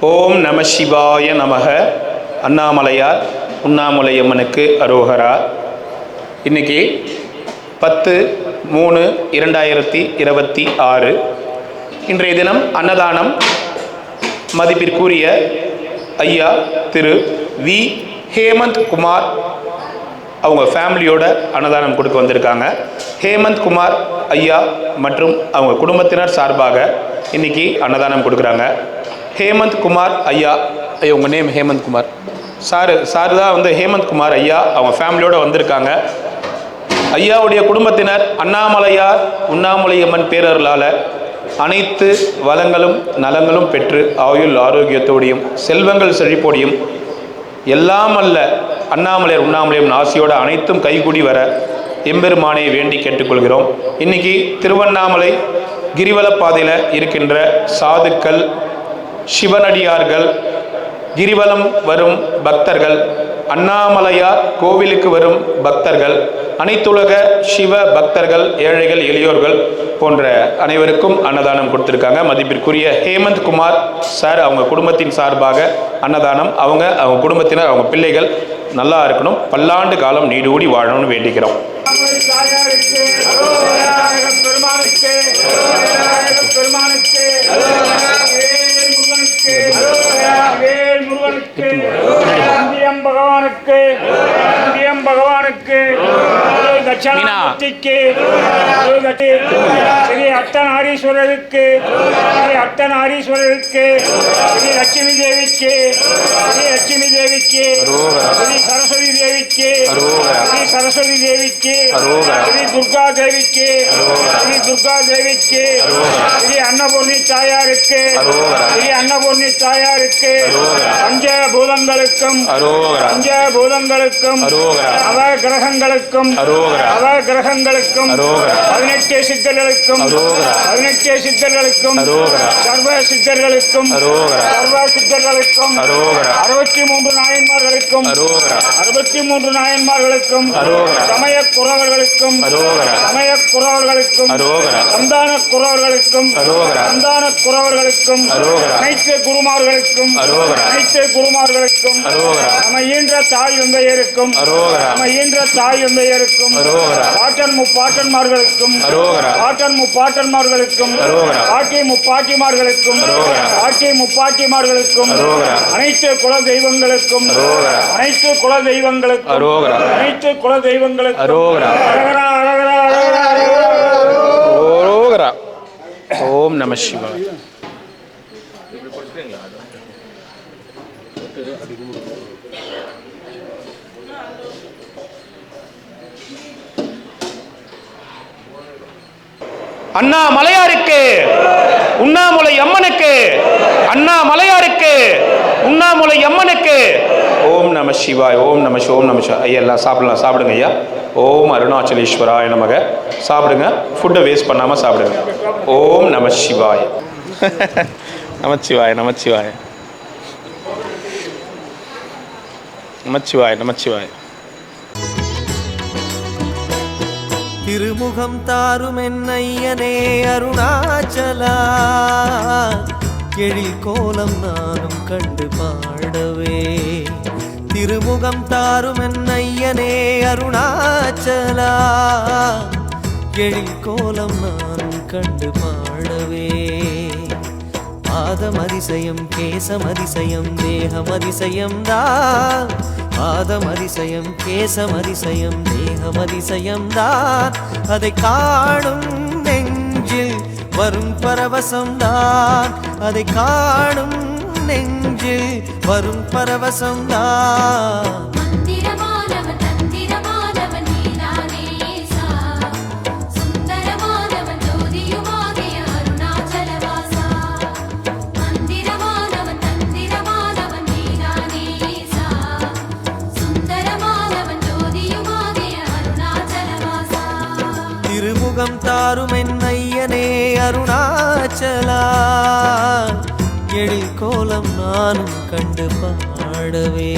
ஓம் நம சிவாய நமக. அண்ணாமலையார் உண்ணாமுலையம்மனுக்கு அரோகரா. இன்னைக்கு 10/3/2026 இன்றைய தினம் அன்னதானம். மதிப்பிற்குரிய ஐயா திரு வி ஹேமந்த் குமார் அவங்க ஃபேமிலியோட அன்னதானம் கொடுக்க வந்திருக்காங்க. ஹேமந்த் குமார் ஐயா மற்றும் அவங்க குடும்பத்தினர் சார்பாக இன்னைக்கு அன்னதானம் கொடுக்குறாங்க. ஹேமந்த் குமார் ஐயா, உங்கள் நேம் ஹேமந்த் குமார் சார் தான் ஹேமந்த் குமார் ஐயா அவங்க ஃபேமிலியோடு வந்திருக்காங்க. ஐயாவுடைய குடும்பத்தினர் அண்ணாமலையார் உண்ணாமுலையம்மன் பேரர்களால் அனைத்து வளங்களும் நலங்களும் பெற்று ஆயுள் ஆரோக்கியத்தோடையும் செல்வங்கள் செழிப்போடையும் எல்லாம் அல்ல அண்ணாமலையார் உண்ணாமுலையம்மன் ஆசையோடு அனைத்தும் கைகூடி வர எம்பெருமானை வேண்டி கேட்டுக்கொள்கிறோம். இன்னைக்கு திருவண்ணாமலை கிரிவல பாதையில் இருக்கின்ற சாதுக்கள், சிவனடியார்கள், கிரிவலம் வரும் பக்தர்கள், அண்ணாமலையார் கோவிலுக்கு வரும் பக்தர்கள், அனைத்துலக சிவ பக்தர்கள், ஏழைகள், எளியோர்கள் போன்ற அனைவருக்கும் அன்னதானம் கொடுத்துருக்காங்க. மதிப்பிற்குரிய ஹேமந்த் குமார் சார் அவங்க குடும்பத்தின் சார்பாக அன்னதானம். அவங்க குடும்பத்தினர், அவங்க பிள்ளைகள் நல்லா இருக்கணும், பல்லாண்டு காலம் நீடூடி வாழணும்னு வேண்டிக்கிறோம். பகவானுக்கு தட்சணாமூர்த்திக்கு, ஸ்ரீ அர்த்தநாரீஸ்வரருக்கு, ஸ்ரீ அர்த்தநாரீஸ்வரருக்கு, ஸ்ரீ லட்சுமி தேவிக்கு, ஸ்ரீ லட்சுமி தேவிக்கு, ஸ்ரீ சரஸ்வதி தேவிக்கு, ஸ்ரீ சரஸ்வதி தேவிக்கு, ஸ்ரீ துர்கா தேவிக்கு, ஸ்ரீ துர்கா தேவிக்கு, ஸ்ரீ அன்னபூர்ணி தாயாருக்கு, ஸ்ரீ அன்னபூர்ணி தாயாருக்கு, பஞ்சபூதங்களுக்கும் பஞ்சபூதங்களுக்கும் நவ கிரகங்களுக்கும் நவ கிரகங்களுக்கும் 18 சித்தர்களுக்கும் 18 சித்தர்களுக்கும் சர்வ சித்தர்களுக்கும் சர்வ சித்தர்களுக்கும் 63 நாயன்மார்களுக்கும் 63 நாயன்மார்களுக்கும் சமய குறவர்களுக்கும் சமய குறவர்களுக்கும் சந்தான குறவர்களுக்கும் சந்தான குறவர்களுக்கும் அனைத்து குருமார்களுக்கும் அனைத்து குருமார்களுக்கும் நம்ம ஈன்ற தாய் தந்தையருக்கும் நம்ம ஈன்ற தாய் தந்தையருக்கும் பாட்டன் முப்பாட்டன்மார்களுக்கும் பாட்டன் முப்பாட்டன்மார்களுக்கும் பாட்டி முப்பாட்டிமார்களுக்கும் பாட்டி முப்பாட்டிமார்களுக்கும் அனைத்து குல தெய்வங்களுக்கும் அனைத்து குல தெய்வங்களுக்கும் அனைத்து குல தெய்வங்களுக்கும் ஓம் நம சிவாய. அண்ணாமலையாருக்கு உண்ணாமுலை அம்மனுக்கு, அண்ணாமலையாருக்கு உண்ணாமுலை அம்மனுக்கு ஓம் நம சிவாய். ஓம் நம ஓம் நம சிவாய். ஐயா எல்லாம் சாப்பிடுங்க ஐயா. ஓம் அருணாச்சலேஸ்வராய நமக. சாப்பிடுங்க, ஃபுட்டை வேஸ்ட் பண்ணாமல் சாப்பிடுங்க. ஓம் நம சிவாய. நமச்சிவாய நமச்சிவாய நமச்சிவாய நமச்சிவாய. திருமுகம் தாரும் என்னையனே அருணாச்சலா, எழில் கோலம் நானும் கண்டு பாடவே. திருமுகம் தாரும் என்னையனே அருணாச்சலா, எழில் கோலம் நானும் கண்டு பாடவே. பாதம் அதிசயம், கேசம் அதிசயம், தேகம் அதிசயம் தான். பாதம் அதிசயம், கேசம் அதிசயம், தேகம் அதிசயம் தான். அதை காணும் நெஞ்சில் வரும் பரவசம் தான். அதை காணும் நெஞ்சில் வரும் பரவசம் தான். திருமுகம் தாரும் என்னையனே அருணாச்சலா, எழில் கோலம் நானும் கண்டு பாடவே.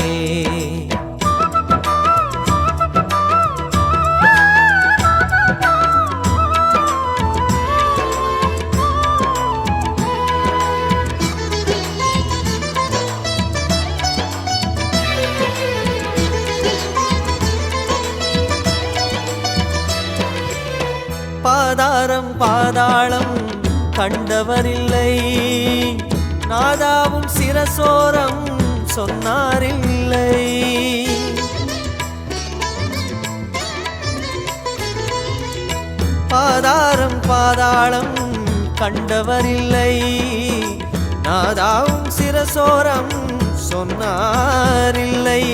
பாதாரம் பாதாளம் கண்டவரில்லை, நாதாவும் சிரசோரம் சொன்னாரில்லை. பாதாரம் பாதாளம் கண்டவரில்லை, நாதாவும் சிரசோரம் சொன்னாரில்லை.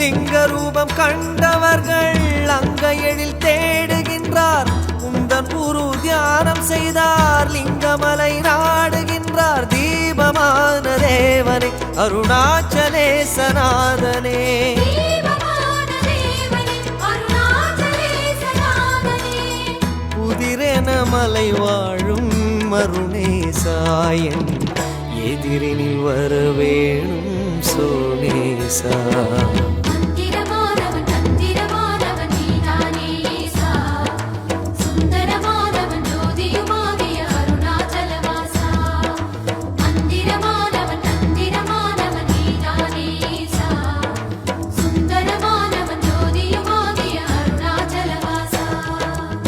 லிங்க ரூபம் கண்டவர்கள் அங்க எழில் தேடுகின்றார், உந்தன் குரு தியானம் செய்தார் லிங்கமலை நாடுகின்றார். தீபமான தேவனே அருணாச்சலேசநாதனே, புதிரென மலை வாழும் மருணேசாயன், எதிரினில் வர வேணும் சோனேசா.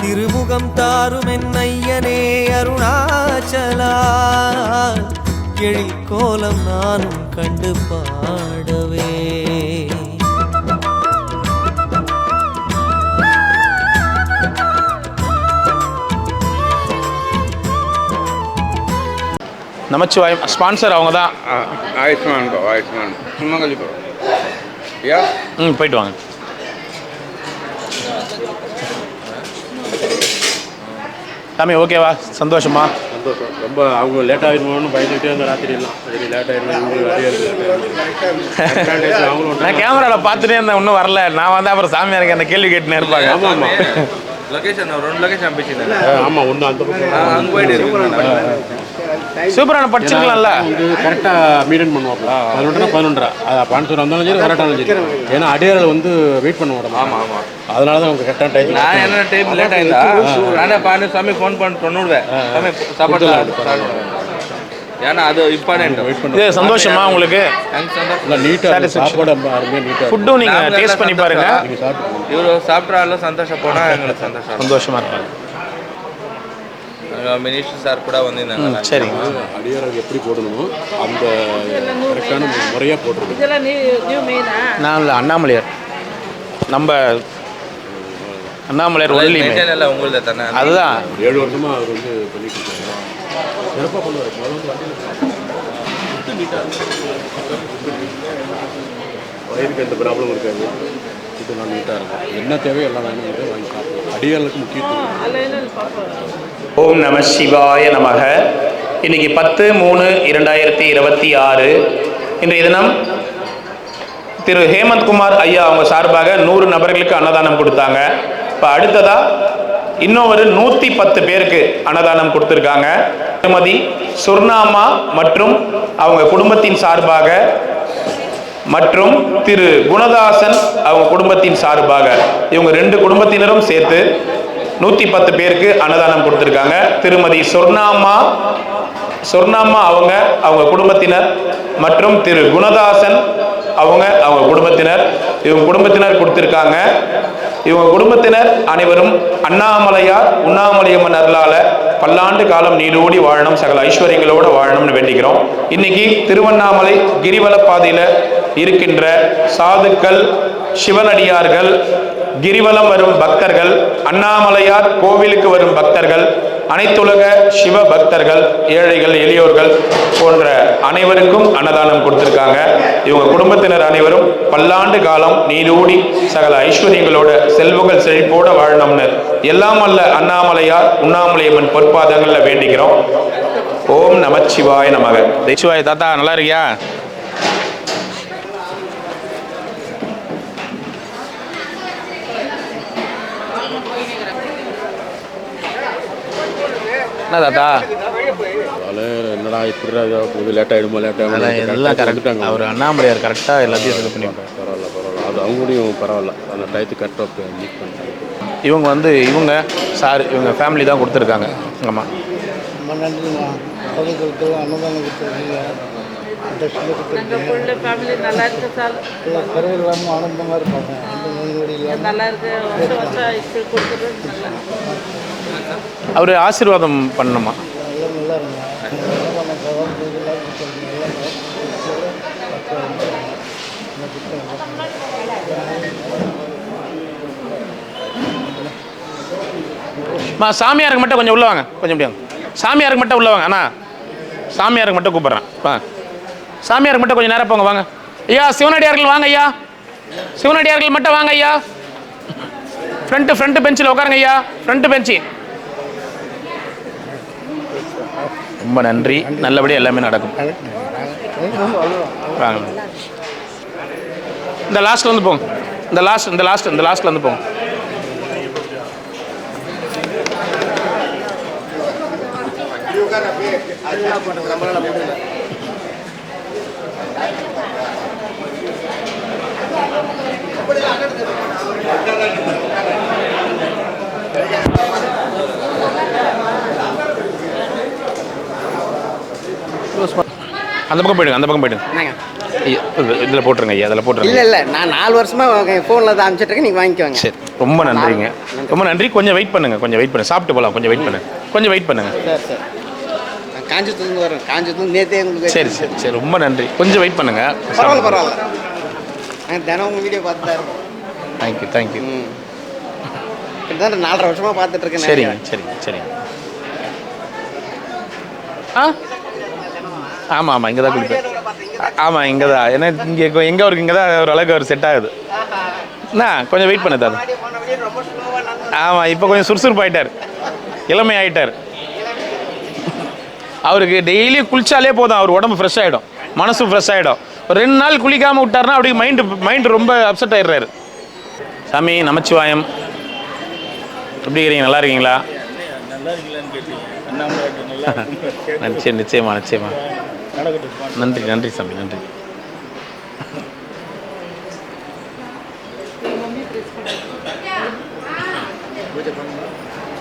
திருமுகம் தாரும் என் ஐயனே அருணாச்சலா, எழில் கோலம் நானும் கண்டு பாடவே. நமச்சிவாயம் ஸ்பான்சர் அவங்க தான். ஆயுஷ்மான் பா, ஆயுஷ்மான் சுமங்கலி பா. யா போயிட்டு வாங்க. சாமி ஓகேவா? சந்தோஷமா? சந்தோஷம். ரொம்ப அவங்க லேட் ஆகிடுமோன்னு பயந்துகிட்டே இருந்த ராத்திரி எல்லாம். சரி லேட் ஆகிடுமா அவங்களும் நான் கேமராவில் பார்த்துட்டே இருந்தேன், இன்னும் வரல. நான் வந்து அப்புறம் சாமியாருக்கு அந்த கேள்வி கேட்டுன்னு இருப்பாங்க. ஆமாம் ஆமாம் லொகேஷன் 2 லொகேஷன் பேசினேன். ஆமாம் ஒன்று அந்த அங்கே போயிட்டு சூப்பரான படிச்சிருக்கலாம்ல. வந்து கரெக்டாக மெயின்டைன் பண்ணுவாங்க. 11:11 அது பான்சூர் வந்தாலும் சரி கரெக்டாக இருந்தாலும் சரி. ஏன்னா அடியாரில் வந்து வெயிட் பண்ண மாட்டோம். ஆமாம் ஆமாம். அதனால தான் அவங்க கரெக்டான டைம். நான் என்ன டைம் லேட் ஆயிருந்தா நானே பாண்டு சாமி ஃபோன் பண்ணி சொன்னுடுவேன், சாமி சாப்பாடு ஏன்னா அது இம்பார்ட்டன்ட். வெயிட் பண்ணி இது சந்தோஷமா உங்களுக்கு? இல்லை நீட்டாக சாப்பாடு அருமையாக நீட்டாக ஃபுட்டும் நீங்கள் டேஸ்ட் பண்ணி பாருங்க. நீங்கள் சாப்பிட்டு இவர் சாப்பிட்றாலும் சந்தோஷம் போனால் எங்களுக்கு சந்தோஷமா இருப்பாங்க. மினிஸ்டர் சார் கூட வந்திருந்தாங்க. சரி, அடியாருக்கு எப்படி போடணுமோ அந்த கரெக்டான முறையாக போட்டுருக்கோம். நான் இல்லை அண்ணாமலையார், நம்ம அண்ணாமலையார் ஒன்லியுமே இல்லை உங்களுது தானே. அதுதான் 7 வருஷமாக அவர் வந்து பண்ணிட்டு இருக்காங்க. சிறப்பாக பண்ணுவார். வயிறுக்கு எந்த ப்ராப்ளம் இருக்காது. இது நான் நீட்டாக இருக்கும். என்ன தேவையோ எல்லாம் வேணும் வாங்கி சாப்பிடுவோம். அடியாளுக்கு முக்கியத்துவம். ஓம் நம சிவாய நமக. இன்னைக்கு 10/3/2026 இன்றைய தினம் திரு ஹேமந்த் குமார் ஐயா அவங்க சார்பாக 100 நபர்களுக்கு அன்னதானம் கொடுத்தாங்க. இப்போ அடுத்ததா இன்னும் ஒரு 110 பேருக்கு அன்னதானம் கொடுத்துருக்காங்க. திருமதி சுர்ணாமா மற்றும் அவங்க குடும்பத்தின் சார்பாக மற்றும் திரு குணதாசன் அவங்க குடும்பத்தின் சார்பாக இவங்க 2 குடும்பத்தினரும் சேர்த்து 110 பேருக்கு அன்னதானம் கொடுத்துருக்காங்க. திருமதி சொர்ணாமா அவங்க குடும்பத்தினர் மற்றும் திரு குணதாசன் அவங்க குடும்பத்தினர், இவங்க குடும்பத்தினர் கொடுத்துருக்காங்க. இவங்க குடும்பத்தினர் அனைவரும் அண்ணாமலையார் உண்ணாமலையம்மன் அருளால பல்லாண்டு காலம் நீடூடி வாழணும், சகல ஐஸ்வர்யங்களோடு வாழணும்னு வேண்டிக்கிறோம். இன்னைக்கு திருவண்ணாமலை கிரிவல பாதையில இருக்கின்ற சாதுக்கள், சிவனடியார்கள், கிரிவலம் வரும் பக்தர்கள், அண்ணாமலையார் கோவிலுக்கு வரும் பக்தர்கள், அனைத்துலக சிவ பக்தர்கள், ஏழைகள், எளியோர்கள் போன்ற அனைவருக்கும் அன்னதானம் கொடுத்திருக்காங்க. இவங்க குடும்பத்தினர் அனைவரும் பல்லாண்டு காலம் நீடூடி சகல ஐஸ்வர்யங்களோட செல்வங்கள் செழிப்போட வாழணும்னு எல்லாம் அல்ல அண்ணாமலையார் உண்ணாமலையம்மன் பொற்பாதங்கள்ல வேண்டிக்கிறோம். ஓம் நமச்சிவாய நமக. சிவாய தாத்தா நல்லா இருக்கியா? என்ன தாத்தா என்னடா இப்படி லேட் ஆகிடுமோ எல்லாம் கரெக்டாங்க. அவர் அண்ணாமலையார் கரெக்டாக எல்லாத்தையும் இது பண்ணி பரவாயில்ல. அது அவங்களையும் பரவாயில்ல. அந்த டயத்துக்கு கரெக்டாக மீட் பண்ணிட்டாங்க. இவங்க வந்து சார் இவங்க ஃபேமிலி தான் கொடுத்துருக்காங்க. ஆமாம், ரொம்ப நன்றிம்மா. அவர்களுக்கு அன்னதானம் கொடுத்துருக்கீங்க. குறைகள் இல்லாமல் ஆனந்தமாக இருப்பாங்க. அந்த நோய் நொடி இல்லாமல் நல்லா இருக்கு. வருஷம் இப்படி கொடுக்குறது நல்லா அவர் ஆசீர்வாதம் பண்ணணுமா? எல்லாம் நல்லா இருங்க. எல்லாம் பண்ண சவால் எல்லாம் சாமியாருக்கு மட்டும் கொஞ்சம் உள்ள வாங்க, கொஞ்சம் முடியாங்க. சாமியாருக்கு மட்டும் உள்ள வாங்க அண்ணா. சாமியாருக்கு மட்டும் கூப்பிட்றேன் வாங்க. சாமியாருக்கு மட்டும் கொஞ்சம் நேரம் போங்க வாங்க. ஐயா சிவனடியார்கள் வாங்க ஐயா. சிவனடியார்கள் மட்டும் வாங்க ஐயா. ஃப்ரண்ட் பெஞ்சில் உட்காருங்க ஐயா. ஃப்ரண்ட் பெஞ்சு. ரொம்ப நன்றி. நல்லபடியாக எல்லாமே நடக்கும். வாங்க. இந்த லாஸ்ட்ல வந்து போங்க. இந்த லாஸ்ட்ல வந்து போங்க. அந்த பக்கம் போயிடுங்க. இதில் போட்டுருங்க ஐயா, அதில் போட்டுருங்க. இல்லை நான் 4 வருஷமாக ஃபோனில் தான் அனுப்பிச்சிட்ருக்கேன், நீங்கள் வாங்கிக்கோங்க. சரி, ரொம்ப நன்றிங்க. ரொம்ப நன்றி. கொஞ்சம் வெயிட் பண்ணுங்க. சாப்பிட்டு போகலாம். கொஞ்சம் வெயிட் பண்ணுங்க. சரி நான் காஞ்சிபுரத்துலேருந்து வரேன். காஞ்சிபுரத்துலேருந்து நேற்றே உங்களுக்கு. சரி ரொம்ப நன்றி. கொஞ்சம் வெயிட் பண்ணுங்க. பரவாயில்ல நான் தினம் உங்கள் வீடியோ பார்த்து தான் இருக்கேன். தேங்க்யூ. கிட்டத்தட்ட 4.5 வருஷமாக பார்த்துட்ருக்கேன். சரிங்க. ஆமாம் இங்கே தான் குளிப்பேன். ஆமாம் இங்கே தான். ஏன்னா இங்கே எங்கே அவருக்கு இங்கே தான் ஒரு அளவுக்கு அவர் செட் ஆகுது. அண்ணா கொஞ்சம் வெயிட் பண்ணுது அது. ஆமாம் இப்போ கொஞ்சம் சுறுசுறுப்பு ஆகிட்டார், இளமை ஆகிட்டார். அவருக்கு டெய்லி குளிச்சாலே போதும், அவர் உடம்பு ஃப்ரெஷ் ஆகிடும், மனசும் ஃப்ரெஷ் ஆகிடும். ஒரு 2 நாள் குளிக்காமல் விட்டார்னா அப்படி மைண்டு ரொம்ப அப்செட் ஆகிடுறாரு. சாமி நமச்சிவாயம். எப்படி இருக்கீங்க? நல்லா இருக்கீங்களா? நிச்சயமா. நன்றி சாமி, நன்றி.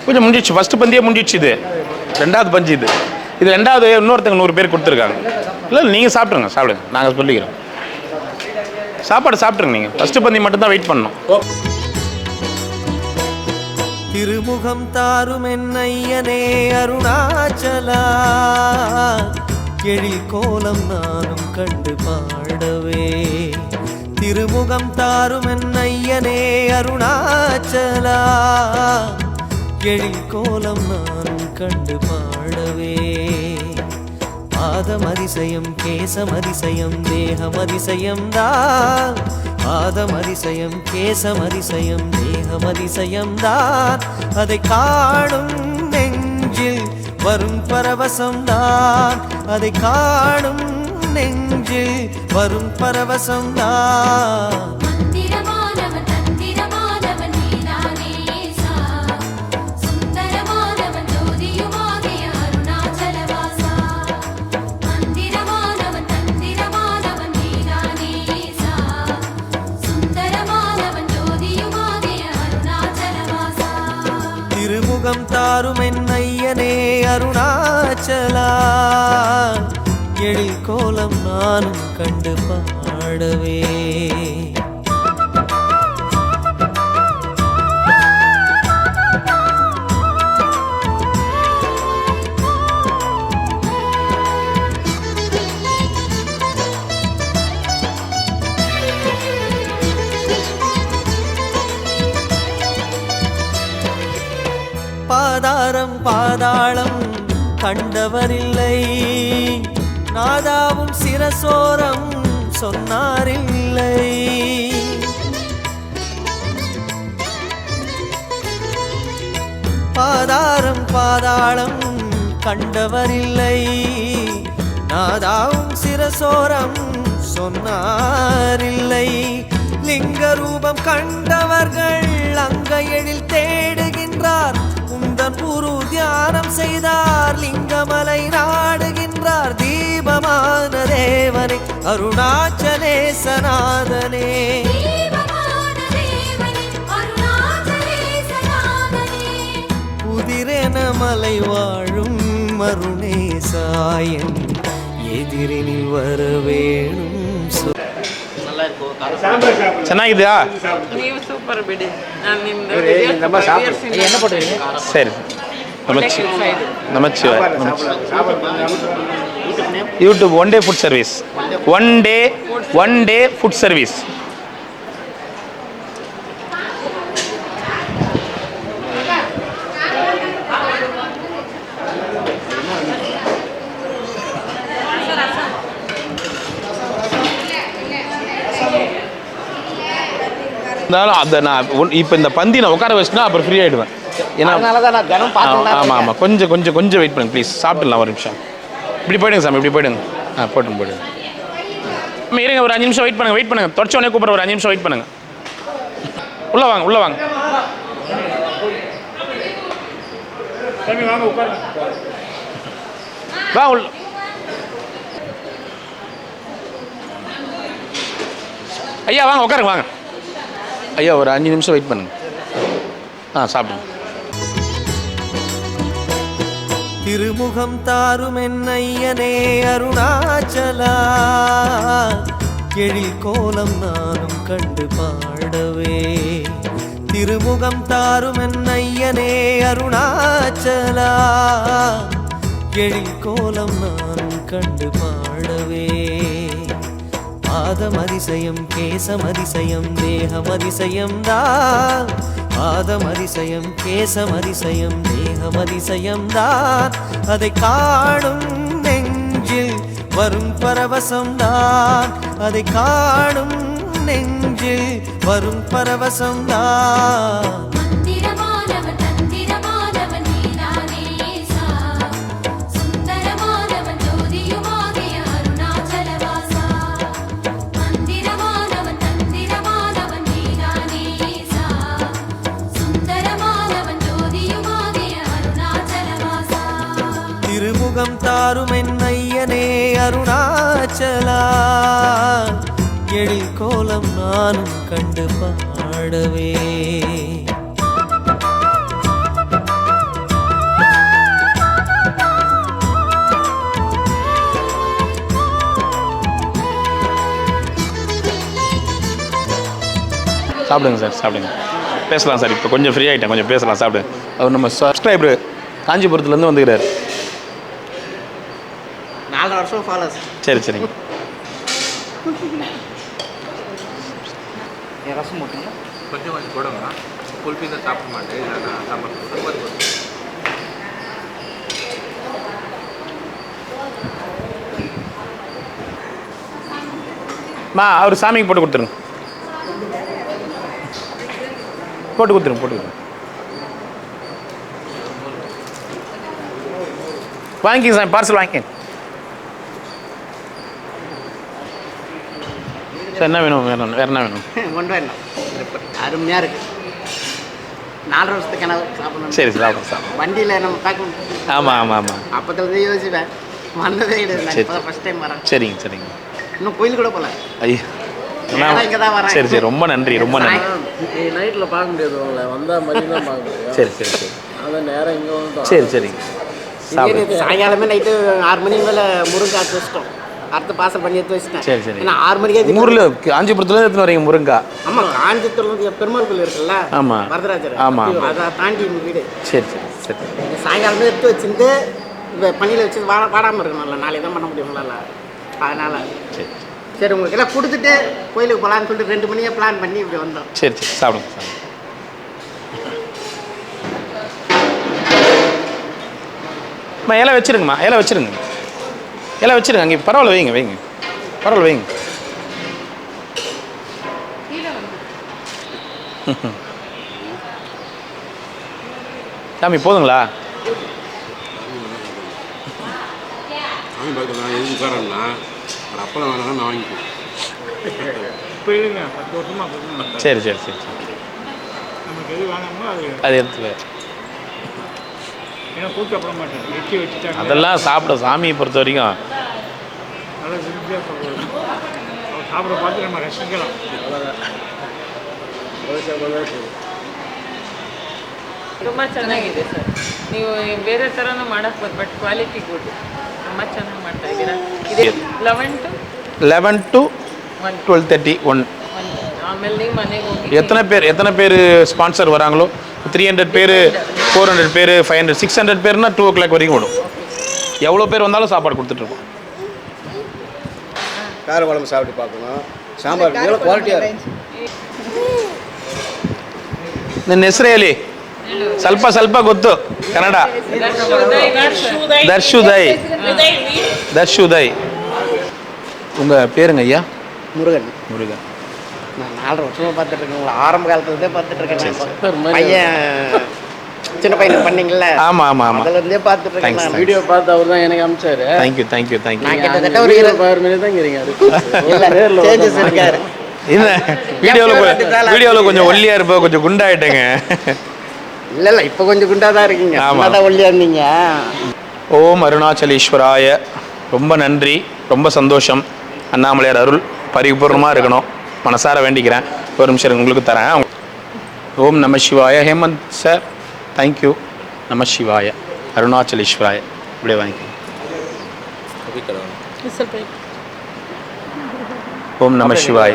பூஜை முடிஞ்சிச்சு. ஃபர்ஸ்ட் பந்தியே முடிஞ்சிச்சு. இது 2வது பஞ்சு. இது 2வது. இன்னொருத்தங்க 100 பேர் கொடுத்துருக்காங்க. இல்லை நீங்கள் சாப்பிடுங்க. நாங்கள் சொல்லிக்கிறோம். சாப்பாடு சாப்பிட்ருங்க. நீங்கள் ஃபர்ஸ்ட் பந்தி மட்டும்தான் வெயிட் பண்ணணும். திருமுகம் தாரும் என்னையனே அருணாச்சலா, எழில் கோலம் நானும் கண்டு பாடவே. திருமுகம் தாரும் என்னையனே அருணாச்சலா, எழில் கோலம் நானும் கண்டு பாடவே. பாதமதிசயம் கேசமதிசயம் தேகமதிசயம் தான், பாதமதிசயம் கேசமதிசயம் தேகமதிசயம் தான். அதை காணும் நெஞ்சில் வரும் பரவசம் தான், அதை காணும் நெஞ்சில் வரும் பரவசம் தான். திருமுகம் தாரும் என்னையனே அருணாச்சலா, எழில் கோலம் நானும் கண்டு பாடவே. பாதாரம் பாதாளம் கண்டவரில்லை, நாதாவும் சிரசோரம் சொன்னாரில்லை. பாதாரம் பாதாளம் கண்டவரில்லை, நாதாவும் சிரசோரம் சொன்னாரில்லை. லிங்க ரூபம் கண்டவர்கள் அங்க எழில் தேடுகின்றார், உந்தன் குரு தியானம் செய்தார், லிங்கமலை நாடுகின்றார். தீபமான தேவனே அருணாச்சலேசநாதனே, புதிரென மலை வாழும் மருணேசாயன் எதிரினில் வரவேணும். ಚೆನ್ನಾಗಿದೆಯಾ? ನೀವು ಸೂಪರ್ ಬಿಡಿ. ನಾನು ನಿಮ್ದು என்ன போட்டுருக்கீங்க? சரி Namachivay. YouTube one day food service. One day food service. இருந்தாலும் அதை நான் இப்போ இந்த பந்தி நான் உட்கார வச்சுனா அப்புறம் ஃப்ரீ ஆகிடுவேன். ஏன்னா ஆமாம் கொஞ்சம் வெயிட் பண்ணுங்க ப்ளீஸ். சாப்பிட்டுலாம் ஒரு நிமிஷம். இப்படி போயிடுங்க சாமி, இப்படி போயிடுங்க. போயிடுங்க. இருங்க, ஒரு 5 நிமிஷம் வெயிட் பண்ணுங்க. தொடச்ச உடனே கூப்பிட்ற, ஒரு 5 நிமிஷம் வெயிட் பண்ணுங்க. உள்ளே வாங்க. வா உள்ள. ஐயா வாங்க, உட்காருங்க வாங்க. ஐயா ஒரு 5 நிமிஷம் வெயிட் பண்ணுங்க. சாப்பிடுங்க. திருமுகம் தாரும் என்னையனே அருணாச்சலா, எழில் கோலம் நானும் கண்டு பாடவே. திருமுகம் தாரும் என்னையனே அருணாச்சலா, எழில் கோலம் நானும் கண்டு பாடவே. பாதமதிசயம் கேசமதிசயம் தேகமதிசயம் தான், பாதமதிசயம் கேசமதிசயம் தேகமதிசயம் தான். அதை காணும் நெஞ்சில் வரும் பரவசம் தான், அதை காணும் நெஞ்சில் வரும் பரவசம் தான். திருமுகம் தாரும் என்னையனே அருணாச்சலா, எழில் கோலம் நானும் கண்டு பாடவே. சாப்பிடுங்க சார், சாப்பிடுங்க. பேசலாம் சார். இப்போ கொஞ்சம் ஃப்ரீ ஆகிட்டேன், கொஞ்சம் பேசலாம். சாப்பிடுங்க. அவர் நம்ம சப்ஸ்கிரைபர் காஞ்சிபுரத்துலேருந்து வந்துக்கிறார். 4 வருஷம் ஃபாலோஸ். சரிங்க. ரசம் போட்டுங்க. கொஞ்சம் போடுங்க. புல்பி தான் சாப்பிட மாட்டேன். சாம்பார் அவர் சாமிக்கு போட்டு கொடுத்துருங்க. போட்டு கொடுத்துருங்க. வாங்கிங்க சார், பார்சல் வாங்கிங்க சார். என்ன வேணும்? வேற என்ன வேணும்? ஒன்றும் வேணும். அருமையாக இருக்கு. 4 வருஷத்துக்கு கனவு சாப்பிடணும். சரி சாப்பிடுங்க. வண்டியில் நம்ம பார்க்க. ஆமாம். அப்போதுலேருந்து யோசிப்பேன், வந்ததே கிடையாது. சரி. இப்போ ஃபஸ்ட் டைம் வரேன். சரிங்க. இன்னும் கோயில் கூட போகல. ஐயா இங்கே தான் வரேன். சரி ரொம்ப நன்றி. நைட்டில் பார்க்க முடியாது, உங்களை வந்தால் மாதிரி தான் பார்க்க முடியும். சரி. அதான் நேரம் இங்கே வந்து. சரிங்க. சாப்பிடுங்க. சாயங்காலமே நைட்டு 6 மணி மேலே முருங்கை ஆச்சு வச்சிட்டோம். அடுத்த பார்சல் பண்ணி எடுத்து வச்சிட்டேன். சரி. ஏன்னா 6 மணிக்கே ஊரில் காஞ்சிபுரத்துல எடுத்துன்னு வரீங்க முருங்கா? ஆமாம், காஞ்சிபுரத்துல பெருமாள் கோயில் இருக்குல்ல. ஆமாம். வரதராஜர். ஆமாம். அதை தாண்டி வீடு. சரி. சாயங்காலமே எடுத்து வச்சிருந்து இப்போ பணியில் வச்சு வாடாமல் இருக்கணும்ல, நாளைக்கு தான் பண்ண முடியுங்களா. அதனால் சரி உங்களுக்கு எல்லாம் கொடுத்துட்டு கோயிலுக்கு போகலான்னு சொல்லிட்டு 2 மணியே பிளான் பண்ணி இப்படி வந்தோம். சரி சாப்பிடுங்க. இலை வச்சிருங்கம்மா. இலை வச்சிருங்க. அங்கே பரவாயில்ல, வைங்க. சாமி போதுங்களா? நான் எதுக்கு உட்காரன்னா அப்பளம் வேணாலும் நான் வாங்கிக்குவேன். இப்போ இல்லைங்க, 10 வருஷமாக கொடுக்கணும். சரி. நமக்கு எது வேணாமோ அது எடுத்து ஏன்னா கூட்டப்பட மாட்டேன். வெட்டி வச்சுட்டாங்க. அதெல்லாம் சாப்பிட சாமியை பொறுத்த வரைக்கும் நல்லா திருப்தியாக சாப்பிடுவோம். அவர் சாப்பிட பார்த்து நம்ம ரசிக்கலாம். ತುಂಬ ಚೆನ್ನಾಗಿದೆ ಸರ್. ನೀವು ಬೇರೆ ಥರನೂ ಮಾಡಕ್ಕೆ ಬರ್ಬೋದು, ಬಟ್ ಕ್ವಾಲಿಟಿ ಗುಡ್. ತುಂಬ ಚೆನ್ನಾಗಿ ಮಾಡ್ತಾ ಇದ್ದೀರಾ. ಇದೆ 11 to 12:30 1. ಆಮೇಲೆ ನೀವು ಮನೆಗೆ ಹೋಗಿ எத்தனை பேர் ஸ்பான்சர் வராங்களோ 300 பேர், 400 பேர், 500, 600 பேர்னா 2 o'clock வரைக்கும் ஓடும். எவ்வளோ பேர் வந்தாலும் சாப்பாடு கொடுத்துட்ருக்கோம். கார குழம்பு சாப்பிட்டு பார்க்கணும். சாம்பார் எவ்வளோ குவாலிட்டியாக இருக்கும். ನನ್ನ ಹೆಸರು ಹೇಳಿ, ಸ್ವಲ್ಪ ಸ್ವಲ್ಪ ಗೊತ್ತು ಕನ್ನಡ. தர்ஷுதய். தர்ஷுதய். உங்கள் பேருங்க ஐயா? முருகன். முருகன். நான் 4 வருஷமாக பார்த்துட்டு இருக்கேன். உங்களை ஆரம்ப காலத்துலேருந்தே பார்த்துட்டு இருக்கேன். பையன் சின்ன பையனுக்கு பண்ணீங்கல்ல? ஆமாம் ஆமாம் ஆமாம். அதுலேருந்தே பார்த்துட்டு இருக்கேன். Thanks, வீடியோ பார்த்து அவர் தான் எனக்கு அனுப்பிச்சாரு. Thank you thank you thank you. நான் கிட்டத்தட்ட ஒரு 6 மணி தான் இருக்கிறீங்க. சேஞ்சஸ் இருக்காரு. இல்லை, வீடியோவில் கொஞ்சம் ஒல்லியாக இருப்போம், கொஞ்சம் குண்டாயிட்டேங்க. இல்லை இப்போ கொஞ்சம் குண்டாக தான் இருக்கீங்க. ஆமா. தான் ஒல்லியாக இருந்தீங்க. ஓம் அருணாச்சலேஸ்வராய. ரொம்ப நன்றி, ரொம்ப சந்தோஷம். அண்ணாமலையார் அருள் பரிபூர்ணமாக இருக்கணும், மனசார வேண்டிக்கிறேன். ஒரு நிமிஷம் உங்களுக்கு தரேன். ஓம் நம சிவாய. Hemant sir, thank you. நம சிவாய, அருணாச்சலேஸ்வராய. இப்படியே வாங்கிக்கோ. ஓம் நம சிவாய.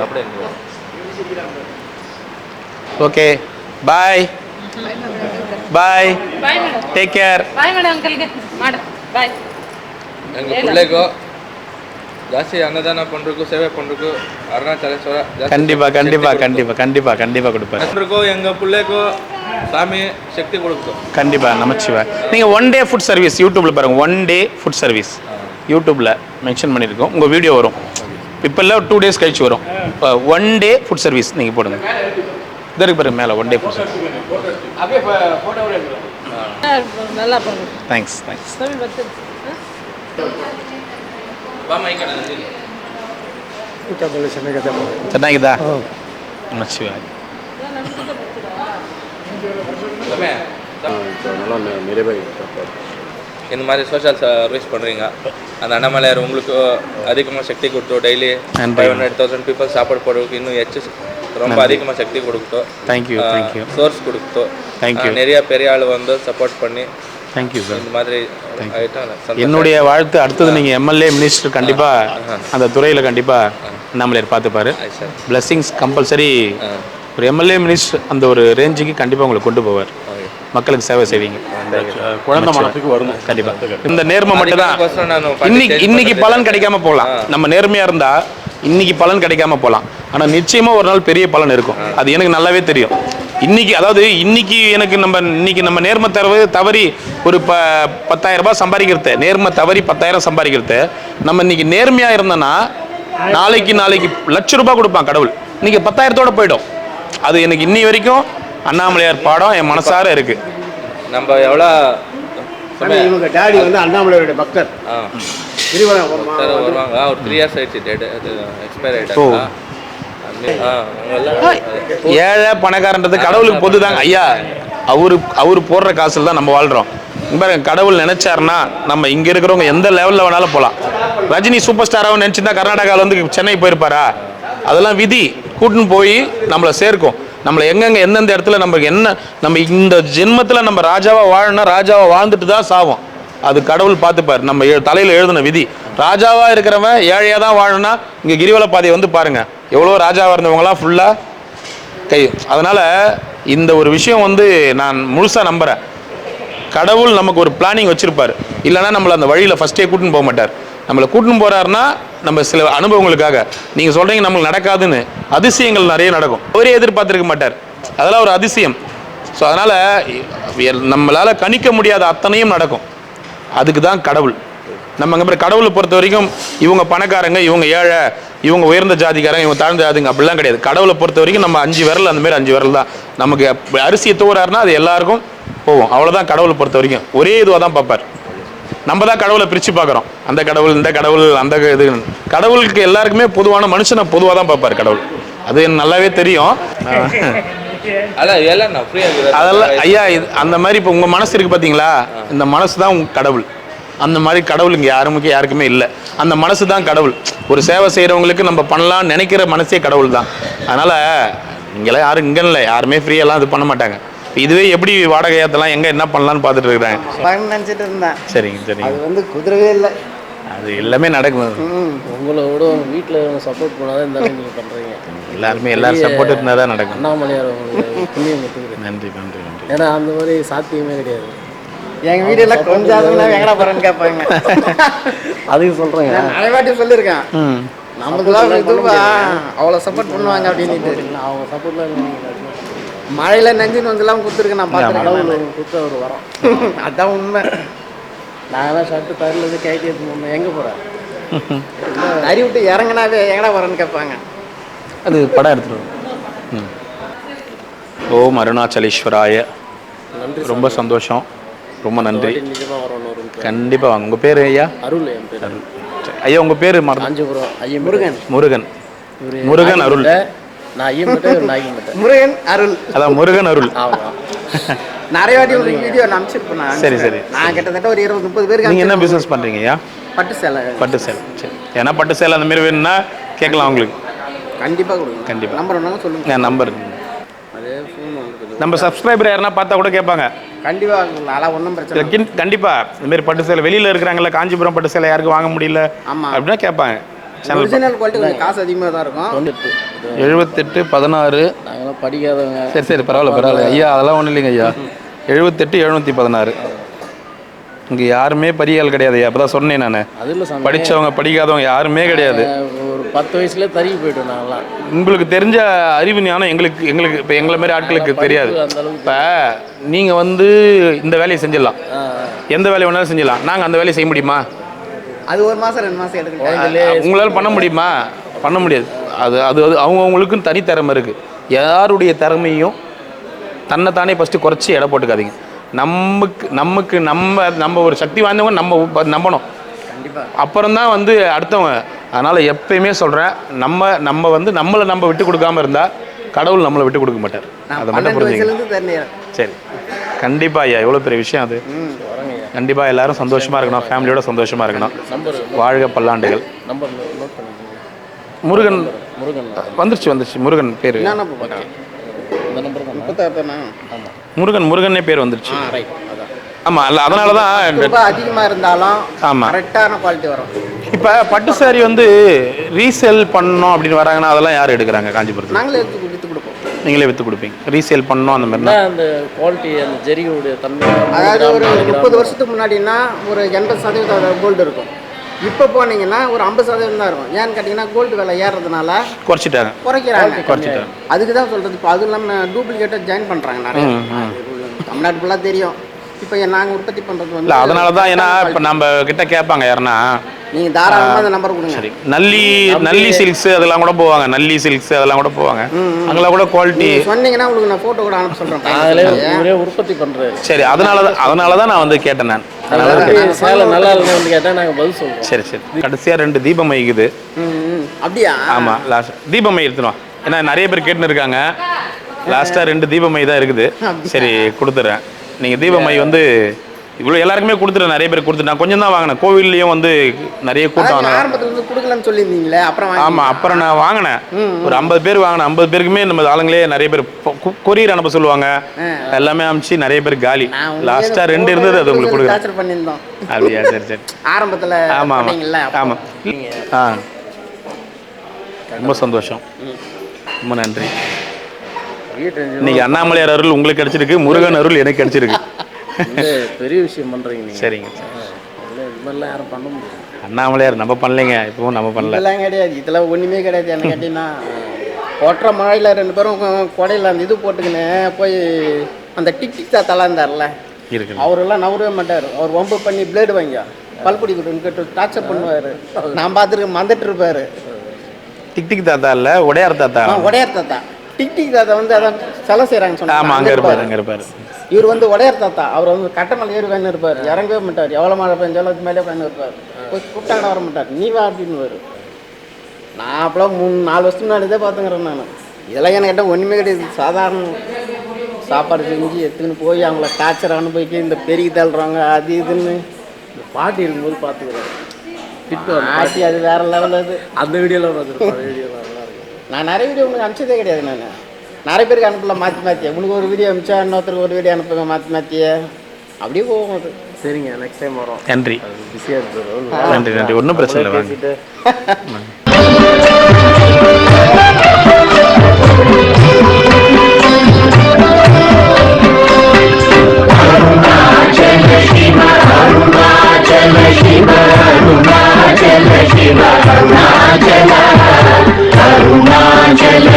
Okay, bye bye, take care. Bye ಮಾಡಿ ಅಂಕಲ್ಗೆ ಮಾಡು. ಬಾಯ್. எங்கள் பிள்ளைக்கோ ஜாஸ்தி அன்னதானம் பண்ணுறதுக்கும் சேவை பண்ணுறதுக்கும் அருணாச்சலேஸ்வரா கண்டிப்பாக கண்டிப்பாக கண்டிப்பாக கண்டிப்பாக கண்டிப்பாக கொடுப்பாரு. பண்ணுறக்கோ எங்கள் பிள்ளைக்கோ சாமி சக்தி கொடுக்கும். கண்டிப்பாக நமச்சிவாய். நீங்கள் 1 day ஃபுட் சர்வீஸ் யூடியூப்பில் பாருங்கள். 1 day ஃபுட் சர்வீஸ் யூடியூப்பில் மென்ஷன் பண்ணியிருக்கோம். உங்கள் வீடியோ வரும். இப்போ இல்லை, 2 days கழிச்சு வரும். 1 day ஃபுட் சர்வீஸ் நீங்கள் போடுங்க. இதற்கு பாருங்க மேலே 1 day ஃபுட் சர்வீஸ். அப்படியே ஃபோட்டோ எடுக்கலாம். நல்லா பண்ணுங்க. Thanks thanks. ಚೆನ್ನಾಗಿದ್ದಾ? நமச்சிவாய். நல்லா நிறைய பேர் இந்த மாதிரி சோஷியல் சர்வீஸ் பண்ணுறீங்க. அந்த அண்ணாமலையார் உங்களுக்கு அதிகமாக சக்தி கொடுத்தோம். டெய்லி 500,000 பீப்புள் சாப்பாடு போடுறதுக்கு இன்னும் ரொம்ப அதிகமாக சக்தி கொடுத்தோம். Thank you thank you. சோர்ஸ் கொடுத்தோம். தேங்க்யூ. நிறைய பெரிய ஆள் வந்து சப்போர்ட் பண்ணி தேங்க்யூ சார். இந்த மாதிரி என்னுடைய வாழ்த்து. அடுத்தது நீங்கள் எம்எல்ஏ மினிஸ்டர் கண்டிப்பாக அந்த துறையில் கண்டிப்பாக அண்ணாமலையார் பார்த்துப்பாரு. Blessings compulsory. ஒரு எம்எல்ஏ மினிஸ்டர் அந்த ஒரு ரேஞ்சுக்கு கண்டிப்பாக உங்களை கொண்டு போவார். மக்களுக்கு சேவை செய்வீங்க. குழந்தை மனத்துக்கு வரணும் கண்டிப்பாக. இந்த நேர்மை மட்டும் தான். இன்னைக்கு பலன் கிடைக்காம போகலாம். நம்ம நேர்மையாக இருந்தால் இன்னைக்கு பலன் கிடைக்காம போகலாம். ஆனால் நிச்சயமாக ஒரு நாள் பெரிய பலன் இருக்கும். அது எனக்கு நல்லாவே தெரியும். இன்னைக்கு அதாவது இன்னைக்கு எனக்கு நம்ம நேர்மை தவறி ஒரு 10,000 ரூபாய் சம்பாதிக்கிறது, நேர்மை தவறி 10,000 சம்பாதிக்கிறது, நம்ம இன்னைக்கு நேர்மையாக இருந்தோன்னா நாளைக்கு ₹1,00,000 கொடுப்பான் கடவுள். இன்னைக்கு 10,000 போயிடும். அது எனக்கு இன்னி வரைக்கும் அண்ணாமலையார் பாடம் என் மனசார இருக்கு. நம்ம எவ்வளோ இவங்க டாடி வந்து அண்ணாமலையோட பக்தர். வருவாங்க. ஒரு 3 years ஆயிடுச்சு டேட், அது எக்ஸ்பயர் ஆகிட்டாங்க. ஏழை பணக்காரன்றது கடவுளுக்கு பொதுதாங்க ஐயா. அவரு போடுற காசுல தான் நம்ம வாழ்றோம். பாருங்க, கடவுள் நினைச்சாருன்னா நம்ம இங்க இருக்கிறவங்க எந்த லெவல்ல வேணாலும் போகலாம். ரஜினி சூப்பர் ஸ்டாராக நினைச்சிருந்தா கர்நாடகாவில் வந்து சென்னை போயிருப்பாரா? அதெல்லாம் விதி கூட்டுன்னு போய் நம்மளை சேர்க்கும். நம்மளை எங்கெங்க எந்தெந்த இடத்துல நம்ம இந்த ஜென்மத்தில் நம்ம ராஜாவா வாழணும்னா ராஜாவா வாழ்ந்துட்டு தான் சாவோம். அது கடவுள் பார்த்துப்பார். நம்ம தலையில் எழுதின விதி. ராஜாவா இருக்கிறவன் ஏழையா தான் வாழணும்னா இங்கே கிரிவல பாதையை வந்து பாருங்க, எவ்வளோ ராஜாவாக இருந்தவங்களாம் ஃபுல்லாக கை. அதனால இந்த ஒரு விஷயம் வந்து நான் முழுசாக நம்புகிறேன். கடவுள் நமக்கு ஒரு பிளானிங் வச்சிருப்பார். இல்லைன்னா நம்மளை அந்த வழியில் ஃபஸ்ட்டே கூட்டின்னு போக மாட்டார். நம்மளை கூட்டின்னு போகிறாருன்னா நம்ம சில அனுபவங்களுக்காக. நீங்கள் சொல்கிறீங்க நம்மளுக்கு நடக்காதுன்னு, அதிசயங்கள் நிறைய நடக்கும். அவரே எதிர்பார்த்துருக்க மாட்டார். அதெல்லாம் ஒரு அதிசயம். ஸோ அதனால் நம்மளால் கணிக்க முடியாத அத்தனையும் நடக்கும். அதுக்கு தான் கடவுள். நம்ம அங்கே கடவுளை பொறுத்த வரைக்கும் இவங்க பணக்காரங்க, இவங்க ஏழை, இவங்க உயர்ந்த ஜாதிக்காரங்க, இவங்க தாழ்ந்த ஜாதிங்க அப்படிலாம் கிடையாது. கடவுளை பொறுத்த வரைக்கும் நம்ம 5 விரல், அந்த மாதிரி 5 விரல் தான். நமக்கு அரிசியை தூராருன்னா அது எல்லாருக்கும் போவோம். அவ்வளோதான் கடவுளை பொறுத்த வரைக்கும். ஒரே இதுவாக தான் பார்ப்பார். நம்ம தான் கடவுளை பிரித்து பார்க்குறோம். அந்த கடவுள், இந்த கடவுள், அந்த இது. கடவுளுக்கு எல்லாருக்குமே பொதுவான மனுஷனை பொதுவாக தான் பார்ப்பார் கடவுள். அது எனக்கு நல்லாவே தெரியும். அதெல்லாம் ஐயா அந்த மாதிரி இப்போ உங்கள் மனசு இருக்குது பார்த்தீங்களா, இந்த மனசு தான் உங்கள் கடவுள். அந்த மாதிரி கடவுள் இங்கே யாருக்குமே இல்லை. அந்த மனசு தான் கடவுள். ஒரு சேவை செய்கிறவங்களுக்கு நம்ம பண்ணலாம்னு நினைக்கிற மனசே கடவுள் தான். அதனால் இங்கெல்லாம் யாரும் இங்கே இல்லை, யாருமே ஃப்ரீயெல்லாம் இது பண்ண மாட்டாங்க. இதுவே எப்படி வாடகை ஏற்றலாம், எங்கே என்ன பண்ணலான்னு பார்த்துட்டு இருக்கிறாங்க. நினச்சிட்டு இருந்தேன். சரிங்க சரிங்க. அது வந்து குதிரவே இல்லை. அது எல்லாமே நடக்கும். உங்களை விட உங்கள் வீட்டில் சப்போர்ட் பண்ணாதான் இந்த அளவுக்கு நீங்கள் பண்ணுறீங்க. எல்லாரும் சப்போர்ட் இருந்தால் தான் நடக்கும். அண்ணாமலையார் உங்களுக்கு புண்ணியம் கொடுத்துக்கிறேன். நன்றி நன்றி நன்றி. ஏன்னா அந்த மாதிரி சாத்தியமே கிடையாது. எங்கள் வீடியோலாம் கொஞ்சம் எங்கடா போகிறேன்னு கேட்பாங்க. அதுக்கு சொல்கிறேங்க, நான் நிறைய வாட்டி சொல்லியிருக்கேன். நமக்குலாம் இதுவா அவ்வளோ சப்போர்ட் பண்ணுவாங்க அப்படின்ட்டு. அவங்க சப்போர்ட்லாம் மழையில் நெஞ்சுன்னு வந்துலாம் கொடுத்துருக்கேன். நான் பார்த்துருக்கேன். கொடுத்த ஒரு வரோம். அதான் உண்மை. நாங்களாம் ஷர்ட்டு தரல கைட்டு எடுத்து எங்கே போகிறேன் அறி விட்டு இறங்கினாவே எங்கடா வரேன்னு கேட்பாங்க. அது படம் எடுத்துருவோம். ஓம் அருணாச்சலேஸ்வராய. ரொம்ப சந்தோஷம், ரொம்ப நன்றி. நிஜமாக வரணும். கண்டிப்பாக வாங்க. உங்கள் பேர் ஐயா? அருள். என் பேர் அருள். ஐயா உங்கள் பேர் காஞ்சிபுரம் ஐயா முருகன். முருகன். முருகன் அருள். நான் ஐயம்பேட்டை நாயகம் பேட்டை. முருகன் அருள். அதான் முருகன் அருள். ஆமாம். நிறைய வாட்டி உங்களுக்கு வீடியோ அனுப்பிச்சிருப்பேன். சரி சரி. நான் கிட்டத்தட்ட ஒரு 20-30 பேருக்கு. நீங்கள் என்ன பிஸ்னஸ் பண்ணுறீங்க ஐயா? பட்டு சேலை. பட்டு சேலை. சரி. ஏன்னா பட்டு சேலை அந்த மாதிரி வேணும்னா கேட்கலாம் உங்களுக்கு. கண்டிப்பாக கொடுங்க. கண்டிப்பாக. நம்பர் ஒன்றாங்க சொல்லுங்கள். என் நம்பர். அதே ஃபோன் உங்களுக்கு நம்ம சப்ஸ்கிரைபர் யாருன்னா பார்த்தா கூட கேட்பாங்க. கண்டிப்பாக அதெல்லாம் ஒன்றும் பிரச்சனை இல்லை. கண்டிப்பாக இந்தமாரி பட்டு சேலை வெளியில் இருக்கிறாங்கல்ல, காஞ்சிபுரம் பட்டு சேலை யாருக்கும் வாங்க முடியல அப்படின்னா கேட்பாங்க. ஒரிஜினல் குவாலிட்டி கொஞ்சம் காசு அதிகமாக தான் இருக்கும். 78 16. நாங்களாம் படிக்காதவங்க. சரி சரி, பரவாயில்ல ஐயா, அதெல்லாம் ஒன்றும் இல்லைங்க ஐயா. 78 716. இங்கே யாருமே பரியால் கிடையாது ஐயா. அப்போ தான் சொன்னேன் நான். அதில் படித்தவங்க படிக்காதவங்க யாருமே கிடையாது. ஒரு 10 வயசுலேயே தருகி போய்ட்டோம் நாங்களாம். உங்களுக்கு தெரிஞ்ச அறிவு ஞானம் எங்களுக்கு இப்போ எங்களை மாதிரி ஆட்களுக்கு தெரியாது. இப்போ நீங்கள் வந்து இந்த வேலையை செஞ்சிடலாம், எந்த வேலையை வேணாலும் செஞ்சிடலாம். நாங்கள் அந்த வேலையை செய்ய முடியுமா? அது 1 மாதம் 2 மாதம் எடுக்கலாம். உங்களால் பண்ண முடியுமா? பண்ண முடியாது. அது அது அவங்கவுங்களுக்குன்னு தனித்திறமை இருக்குது. யாருடைய திறமையும் தன்னைத்தானே ஃபஸ்ட்டு குறைச்சி எடை போட்டுக்காதீங்க. நமக்கு நம்ம ஒரு சக்தி வாய்ந்தவங்க நம்ம நம்பணும். அப்புறம் தான் வந்து அடுத்தவங்க. அதனால் எப்பயுமே சொல்கிறேன், நம்ம வந்து நம்மளை நம்ம விட்டு கொடுக்காம இருந்தால் கடவுள் நம்மளை விட்டு கொடுக்க மாட்டார். அதை மட்டும் புரிஞ்சுங்க. சரி, கண்டிப்பாக ஐயா, எவ்வளோ பெரிய விஷயம் அது. கண்டிப்பாக எல்லாரும் சந்தோஷமாக இருக்கணும், ஃபேமிலியோட சந்தோஷமாக இருக்கணும். வாழ்க பல்லாண்டுகள். முருகன் வந்துருச்சு முருகன் பேர். முருகனே பேர் வந்துருச்சு. ஆமாம், இல்லை அதனால தான் அதிகமாக இருந்தாலும் ஆமாம் கரெக்டான குவாலிட்டி வரும். இப்போ பட்டு சாரி வந்து ரீசேல் பண்ணோம் அப்படின்னு வராங்கன்னா அதெல்லாம் யார் எடுக்கிறாங்க காஞ்சிபுரத்தில்? நாங்களே விற்று கொடுப்போம். நீங்களே விற்று கொடுப்பீங்க. ரீசேல் பண்ணோம் அந்த மாதிரி அந்த குவாலிட்டி, அந்த ஜெரியோடைய தன்மை. அதாவது ஒரு 30 வருஷத்துக்கு முன்னாடினா ஒரு 80% கோல்டு இருக்கும். இப்போ போனீங்கன்னா ஒரு 50% தான் இருக்கும். ஏன்னு கேட்டிங்கன்னா கோல்டு விலை ஏறுறதுனால குறைக்கிறாங்க. அதுக்கு தான் சொல்கிறது. இப்போ அதுவும் இல்லாமல் டூப்ளிகேட்டாக ஜாயின் பண்ணுறாங்க நிறைய. தமிழ்நாட்டு ஃபுல்லாக தெரியும். இப்போ நாங்கள் உற்பத்தி பண்ணுறது வந்து அதனால தான். ஏன்னா இப்போ நம்ம கிட்ட கேட்பாங்க யாருன்னா, நீங்கள் தாராளமாக அந்த நம்பர் கொடுங்க. சரி, நல்லி சில்க்ஸ் அதெல்லாம் கூட போவாங்க. நல்லி சில்க்ஸ் அதெல்லாம் கூட போவாங்க. அங்கெல்லாம் கூட குவாலிட்டி சொன்னீங்கன்னா உங்களுக்கு நான் ஃபோட்டோ கூட அனுப்ப சொல்கிறேன். உற்பத்தி பண்ணுறேன். சரி, அதனால தான் நான் வந்து கேட்டேன். நான் சேலை நல்லா இல்லைன்னு வந்து கேட்டால் நாங்கள் பதில் சொல்கிறோம். சரி சரி. கடைசியாக 2 தீபம் மைக்குது. அப்படியா? ஆமாம், லாஸ்ட் தீபம் மை எடுத்துனோம். ஏன்னா நிறைய பேர் கேட்டுன்னு இருக்காங்க. லாஸ்ட்டாக 2 தீபம் மை தான் இருக்குது. சரி, கொடுத்துட்றேன். நீங்கள் தீபமை வந்து இவ்வளோ எல்லாருக்குமே கொடுத்துட்டு நிறைய பேர் கொடுத்துட்டு நான் கொஞ்சம் தான் வாங்கினேன். கோவில்லையும் வந்து நிறைய கூட்டம் ஆரம்பத்தில் கொடுக்கலன்னு சொல்லியிருந்தீங்களே, அப்புறம் ஆமாம், அப்புறம் நான் வாங்கினேன். ஒரு 50 பேர் வாங்கினேன். 50 பேருக்குமே நம்ம ஆளுங்களே நிறைய பேர் கொரியர் அனுப்ப சொல்லுவாங்க. எல்லாமே அனுப்பிச்சு நிறைய பேர் காலி. லாஸ்ட்டாக 2 இருந்தது, அது உங்களுக்கு கொடுக்குறேன். அப்படியா? சரி சரி. ஆரம்பத்தில் ஆமாம் ஆமாம். ரொம்ப சந்தோஷம், ரொம்ப நன்றி. இன்னைக்கு அண்ணாமலையார் அருள் உங்களுக்கு கிடைச்சிருக்கு, முருகன் அருள் எனக்கு கிடைச்சிருக்கு. பெரிய விஷயம் பண்ணுறீங்க நீங்கள். சரிங்க. இதெல்லாம் யாரும் பண்ண முடியாது. அண்ணாமலையார் நம்ம பண்ணலைங்க, இப்பவும் நம்ம பண்ணல. இதெல்லாம் கிடையாது, இதெல்லாம் ஒன்றுமே கிடையாது. என்ன கேட்டீங்கன்னா ஒற்றை மழையில் 2 பேரும் கொடையில் அந்த இது போட்டுக்கின்னு போய் அந்த டிக் தாத்தாலாம் இருந்தார்ல, அவரெல்லாம் நவரவே மாட்டார். அவர் வம்பு பண்ணி பிளேடு வாங்க பல்புடி கொடுன்னு கேட்டு டார்ச்சர் பண்ணுவார். நான் பார்த்துருக்க மறந்துட்டு இருப்பார். டிக் தாத்தா இல்லை, உடையார் தாத்தா. உடையார் தாத்தா. டிக் தாத்தா வந்து அதான் செலை செய்கிறாங்கன்னு சொன்னாங்க. ஆமாம், அங்கே இருப்பார். இவர் வந்து உடையார் தாத்தா. அவர் வந்து கட்ட மேலே ஏறி வேணும் இருப்பார். இறங்கவே மாட்டார். எவ்வளோ மழை பெஞ்சாலும் அது மேலே பயந்து இருப்பார். போய் கூப்பிட்டாங்க வர மாட்டார். நீ வா அப்படின்னு வரும். நான் அப்போலாம் 3-4 வருஷத்துக்கு முன்னாடி தான் பார்த்துக்கிறேன் நான். இதெல்லாம் எனக்கு கேட்டால் ஒன்றுமே கிடையாது. சாதாரண சாப்பாடு செஞ்சு எடுத்துக்கின்னு போய் அவங்கள டார்ச்சர் அனுபவிக்க இந்த பெருகி தள்ளுறாங்க அது இதுன்னு. இந்த பாட்டி இருக்கும்போது பார்த்துக்கிறேன். பாட்டி அது வேற லெவல். அது அந்த வீடியோவில் பார்த்துருப்பேன். வீடியோலாம் நல்லா இருக்கும். நான் நிறைய வீடியோ உங்களுக்கு அனுப்பிச்சதே கிடையாது. நான் நிறைய பேருக்கு அனுப்பல மாற்றி உனக்கு ஒரு வீடியோ அனுப்பிச்சா இன்னொருத்தருக்கு ஒரு வீடியோ அனுப்புங்க மாற்றி அப்படியே போகும் அது. சரிங்க, நெக்ஸ்ட் டைம் வரோம். நன்றி. பிஸியாக இருக்கிறோம். நன்றி. ஒன்றும் பிரச்சனை இல்லை. பேசிட்டு Shiva